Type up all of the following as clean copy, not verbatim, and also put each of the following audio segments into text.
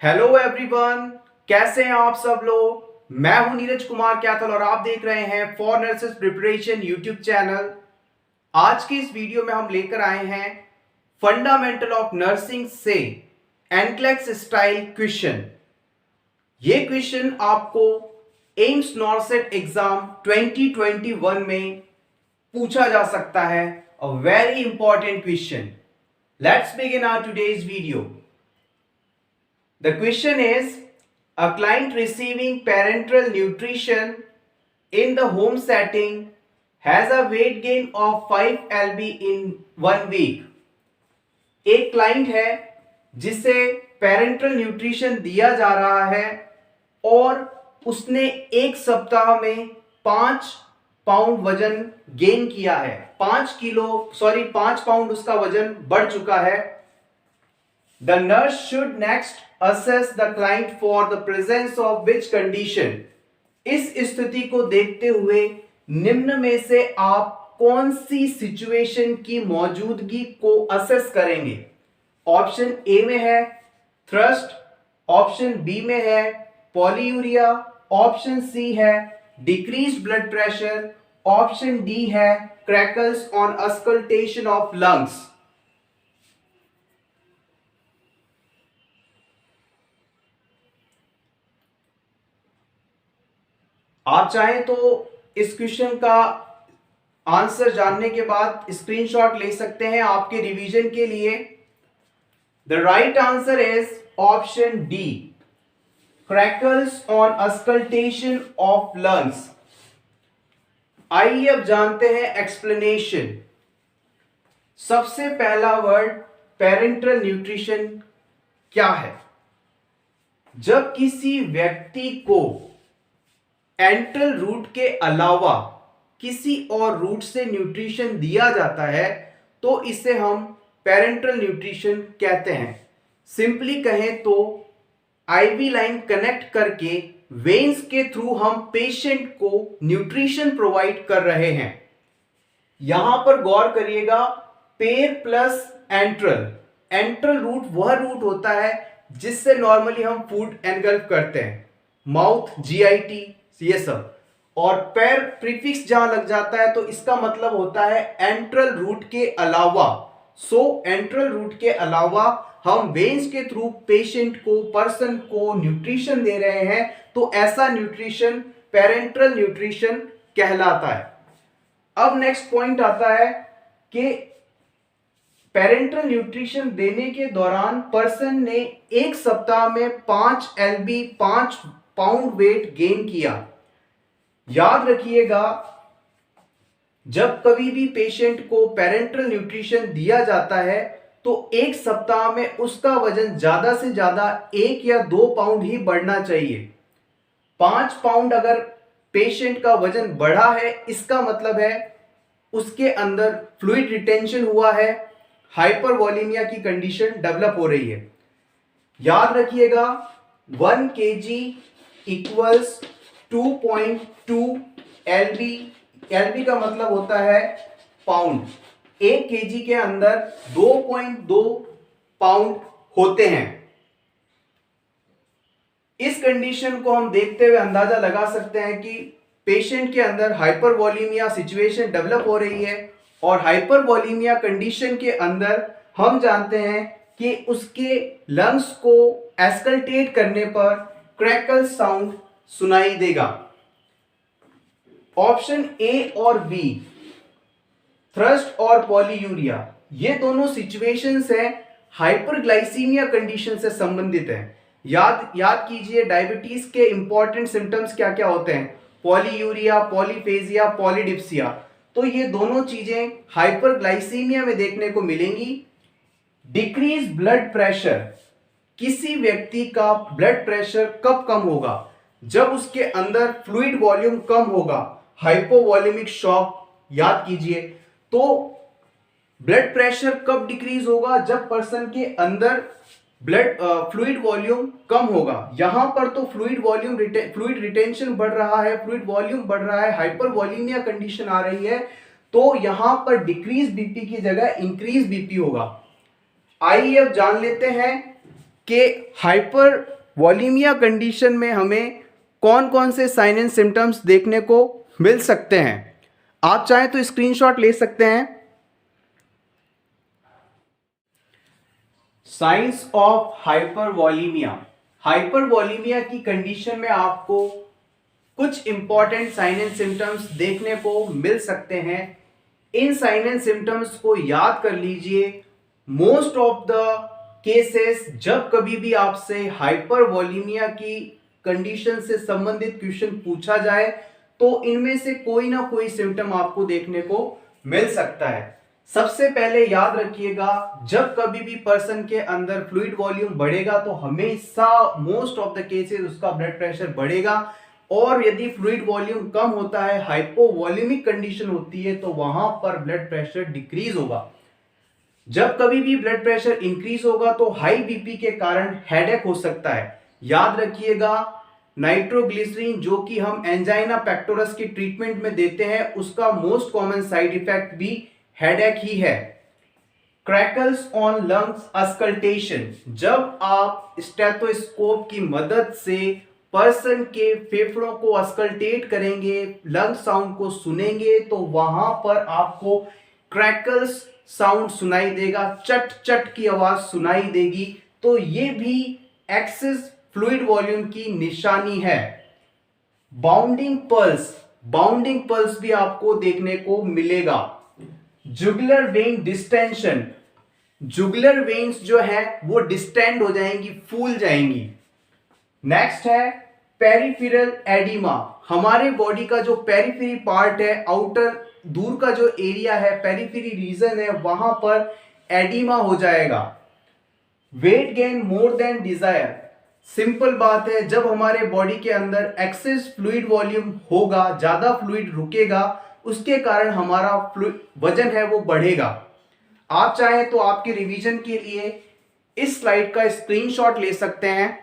Hello everyone, कैसे हैं आप सब लोग। मैं हूं नीरज कुमार कैथल और आप देख रहे हैं for nurses preparation YouTube channel. आज की इस वीडियो में हम लेकर आए हैं फंडामेंटल ऑफ नर्सिंग से एनक्लेक्स स्टाइल क्वेश्चन। ये क्वेश्चन आपको एम्स नॉर्सेट एग्जाम 2021 में पूछा जा सकता है। A very important question. Let's begin our today's video. The question is, a client receiving parenteral nutrition in the home setting has a weight gain of 5 lb in 1 week. एक client है जिसे parental nutrition दिया जा रहा है और उसने एक सप्ताह में 5 पाउंड वजन गेन किया है। 5 पाउंड उसका वजन बढ़ चुका है। The nurse should next assess the client for the presence of which condition? इस स्थिति को देखते हुए निम्न में से आप कौन सी सिचुएशन की मौजूदगी को असेस करेंगे? ऑप्शन ए में है थ्रस्ट, ऑप्शन बी में है पॉलीयूरिया, ऑप्शन सी है decreased blood pressure, option D है crackles on auscultation of lungs. आप चाहें तो इस क्वेश्चन का आंसर जानने के बाद स्क्रीनशॉट ले सकते हैं आपके रिवीजन के लिए। The right answer is option D, crackles on auscultation of lungs. आइए अब जानते हैं एक्सप्लेनेशन। सबसे पहला वर्ड पेरेंटल न्यूट्रिशन क्या है? जब किसी व्यक्ति को एंट्रल रूट के अलावा किसी और रूट से न्यूट्रिशन दिया जाता है तो इसे हम पेरेंटल न्यूट्रिशन कहते हैं। सिंपली कहें तो आईवी लाइन कनेक्ट करके वेन्स के थ्रू हम पेशेंट को न्यूट्रिशन प्रोवाइड कर रहे हैं। यहां पर गौर करिएगा, पेर प्लस एंट्रल। एंट्रल रूट वह रूट होता है जिससे नॉर्मली हम फूड एनगल्फ करते हैं, माउथ, जीआईटी, ये सब। और पैर प्रीफिक्स जहां लग जाता है तो इसका मतलब होता है एंट्रल रूट के अलावा। एंट्रल रूट के अलावा हम वेन्स के थ्रू पेशेंट को, पर्सन को न्यूट्रिशन दे रहे हैं तो ऐसा न्यूट्रिशन पेरेंटल न्यूट्रिशन कहलाता है। अब नेक्स्ट पॉइंट आता है कि पेरेंटल न्यूट्रिशन देने के दौरान पर्सन ने एक सप्ताह में 5 lb 5 पाउंड वेट गेन किया। याद रखिएगा, जब कभी भी पेशेंट को पेरेंटल न्यूट्रिशन दिया जाता है तो एक सप्ताह में उसका वजन ज्यादा से ज्यादा 1 या 2 पाउंड ही बढ़ना चाहिए। 5 पाउंड अगर पेशेंट का वजन बढ़ा है इसका मतलब है उसके अंदर फ्लूइड रिटेंशन हुआ है, हाइपरवॉलीमिया की कंडीशन डेवलप हो रही है। याद रखिएगा, 1 kg इक्वल्स 2.2 lb। lb का मतलब होता है पाउंड। 1 kg के अंदर 2.2 पाउंड होते हैं। इस कंडीशन को हम देखते हुए अंदाजा लगा सकते हैं कि पेशेंट के अंदर हाइपरवॉलीमिया सिचुएशन डेवलप हो रही है और हाइपरवॉलीमिया कंडीशन के अंदर हम जानते हैं कि उसके लंग्स को एस्कल्टेट करने पर क्रैकल साउंड सुनाई देगा। ऑप्शन ए और बी, थ्रस्ट और पॉलीयूरिया, ये दोनों सिचुएशंस हैं हाइपरग्लाइसीमिया कंडीशन से संबंधित हैं। याद कीजिए, डायबिटीज के इंपॉर्टेंट सिम्टम्स क्या क्या होते हैं? Polyuria, polyphagia, polydipsia. तो ये दोनों चीजें हाइपरग्लाइसीमिया में देखने को मिलेंगी। डिक्रीज ब्लड प्रेशर, किसी व्यक्ति का ब्लड प्रेशर कब कम होगा? जब उसके अंदर फ्लूइड वॉल्यूम कम होगा, हाइपोवॉल्यूमिक शॉक। याद कीजिए, तो ब्लड प्रेशर कब डिक्रीज होगा? जब पर्सन के अंदर फ्लूइड वॉल्यूम कम होगा। यहां पर तो फ्लूइड रिटेंशन बढ़ रहा है, फ्लूइड वॉल्यूम बढ़ रहा है, हाइपरवॉलीमिया कंडीशन आ रही है, तो यहां पर डिक्रीज बीपी की जगह इंक्रीज बीपी होगा। आइए अब जान लेते हैं कि हाइपर वॉलीमिया कंडीशन में हमें कौन कौन से साइन एंड सिम्टम्स देखने को मिल सकते हैं। आप चाहें तो स्क्रीनशॉट ले सकते हैं। Science of हाइपरवॉलीमिया। हाइपरवॉलीमिया की कंडीशन में आपको कुछ इंपॉर्टेंट साइन एंड सिम्टम्स देखने को मिल सकते हैं। इन साइन एंड सिम्टम्स को याद कर लीजिए। मोस्ट ऑफ द केसेस जब कभी भी आपसे हाइपरवॉलीमिया की कंडीशन से संबंधित क्वेश्चन पूछा जाए तो इनमें से कोई ना कोई सिम्टम आपको देखने को मिल सकता है। सबसे पहले याद रखिएगा, जब कभी भी पर्सन के अंदर फ्लूइड वॉल्यूम बढ़ेगा तो हमेशा मोस्ट ऑफ द केसेस उसका ब्लड प्रेशर बढ़ेगा, और यदि फ्लूइड वॉल्यूम कम होता है, हाइपोवॉल्यूमिक कंडीशन होती है, तो वहां पर ब्लड प्रेशर डिक्रीज होगा। जब कभी भी ब्लड प्रेशर इंक्रीज होगा तो हाई बीपी के कारण हेडेक हो सकता है। याद रखिएगा, नाइट्रोग्लिसरीन जो कि हम एंजाइना पेक्टोरस की ट्रीटमेंट में देते हैं, उसका मोस्ट कॉमन साइड इफेक्ट भी हेडेक ही है। क्रैकल्स ऑन लंग्स अस्कल्टेशन, जब आप स्टेथोस्कोप की मदद से पर्सन के फेफड़ों को अस्कल्टेट करेंगे, लंग साउंड को सुनेंगे, तो वहां पर आपको क्रैकल्स साउंड सुनाई देगा, चट चट की आवाज सुनाई देगी। तो ये भी एक्सेस फ्लूइड वॉल्यूम की निशानी है। बाउंडिंग पल्स भी आपको देखने को मिलेगा। Jugular vein distension, jugular veins जो है वो डिस्टेंड हो जाएंगी, फूल जाएंगी। नेक्स्ट है पेरिफेरल एडिमा। हमारे बॉडी का जो पेरिफेरी पार्ट है, आउटर दूर का जो एरिया है, पेरिफेरी रीजन है, वहां पर एडिमा हो जाएगा। Weight gain more than desire, simple बात है, जब हमारे बॉडी के अंदर एक्सेस फ्लूइड वॉल्यूम होगा, ज्यादा फ्लूइड रुकेगा, उसके कारण हमारा वजन है वो बढ़ेगा। आप चाहें तो आपके रिवीजन के लिए इस स्लाइड का स्क्रीनशॉट ले सकते हैं।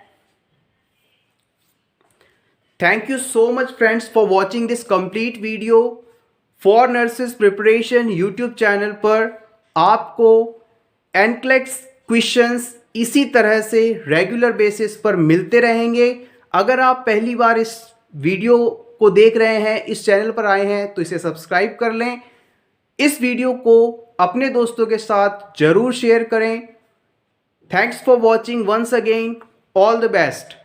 Thank you so much friends for watching this complete video. For nurses preparation YouTube channel पर आपको एनक्लेक्स क्वेश्चंस इसी तरह से रेगुलर बेसिस पर मिलते रहेंगे। अगर आप पहली बार इस वीडियो को देख रहे हैं, इस चैनल पर आए हैं, तो इसे सब्सक्राइब कर लें। इस वीडियो को अपने दोस्तों के साथ जरूर शेयर करें। Thanks for watching once again, all the best.